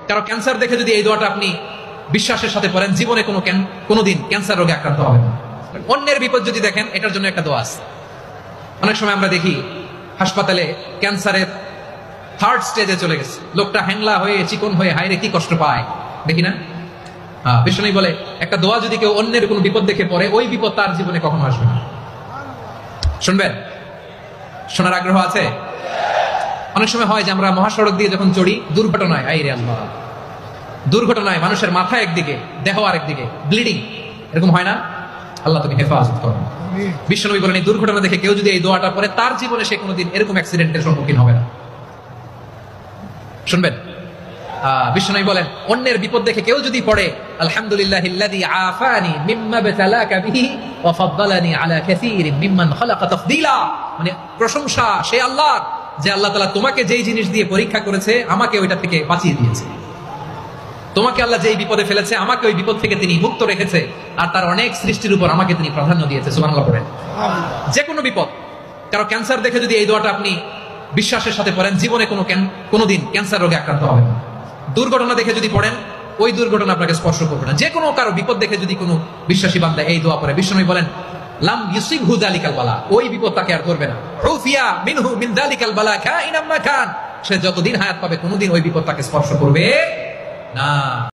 কারো ক্যান্সার দেখে যদি এই দোয়াটা আপনি বিশ্বাসের সাথে পড়েন, জীবনে কোনোদিন ক্যান্সার রোগে আক্রান্ত হবে না। অন্যের বিপদ যদি দেখেন, এটার জন্য একটা দোয়া আছে। অনেক সময় আমরা দেখি হাসপাতালে ক্যান্সারের থার্ড স্টেজে চলে গেছে, লোকটা হ্যাংলা হয়ে চিকন হয়ে হায়রে কি কষ্ট পায়, দেখি না? বিষ্ণু বলে একটা দোয়া যদি কেউ অন্যের কোনো বিপদ দেখে পড়ে, ওই বিপদ তার জীবনে কখনো আসবে না। শুনবেন? শোনার আগ্রহ আছে? অনেক সময় হয় যে আমরা মহাসড়ক দিয়ে যখন চড়ি, দুর্ঘটনায়, আইরে আল্লাহ, দুর্ঘটনায় মানুষের মাথা একদিকে, দেহ আরেকদিকে, ব্লিডিং, এরকম হয় না? আল্লাহ তুমি হেফাজত করো। বিশ্বনবী বলেন এই দুর্ঘটনা দেখে কেউ যদি এই দোয়াটা পড়ে, তার জীবনে সে কোনোদিন এরকম অ্যাক্সিডেন্টের সম্মুখীন হবে না। শুনবেন? বিশ্বনবী বলেন অন্যের বিপদ দেখে কেউ যদি পড়ে, আলহামদুলিল্লাহিল্লাযী আফানি মিম্মা বাতালাকা বিহি ওয়া ফাদ্দালানি আলা কাসীরিন মিম্মান খালাকা তাফদীলা, মানে প্রশংসা সে আল্লাহর, যে আল্লাহ তাআলা তোমাকে যেই জিনিস দিয়ে পরীক্ষা করেছে, আমাকে ওইটা থেকে বাঁচিয়ে দিয়েছে। তোমাকে আল্লাহ যেই বিপদে ফেলেছে, আমাকে ওই বিপদ থেকে তিনি মুক্ত রেখেছে, আর তার অনেক সৃষ্টির উপর আমাকে তিনি প্রাধান্য দিয়েছে। সুবহানাল্লাহ পড়েন। যে কোনো বিপদ, কারো ক্যান্সার দেখে যদি এই দোয়াটা আপনি বিশ্বাসের সাথে পড়েন, জীবনে কোনোদিন ক্যান্সার রোগে আক্রান্ত হবে না। দুর্ঘটনা দেখে যদি পড়েন, ওই দুর্ঘটনা আপনাকে স্পর্শ করবে না। যে কোনো কারো বিপদ দেখে যদি কোনো বিশ্বাসী বান্দা এই দোয়া পড়ে, বিশ্বনবী বলেন লাম ইউসিবহু যালিকাল বালা, ওই বিপদ তাকে আর ধরবে না। উফিয়া মিনহু মিন যালিকাল বালা কাইনাম মা কান, সে যতদিন হায়াত পাবে কোনোদিন ওই বিপদ তাকে স্পর্শ করবে না।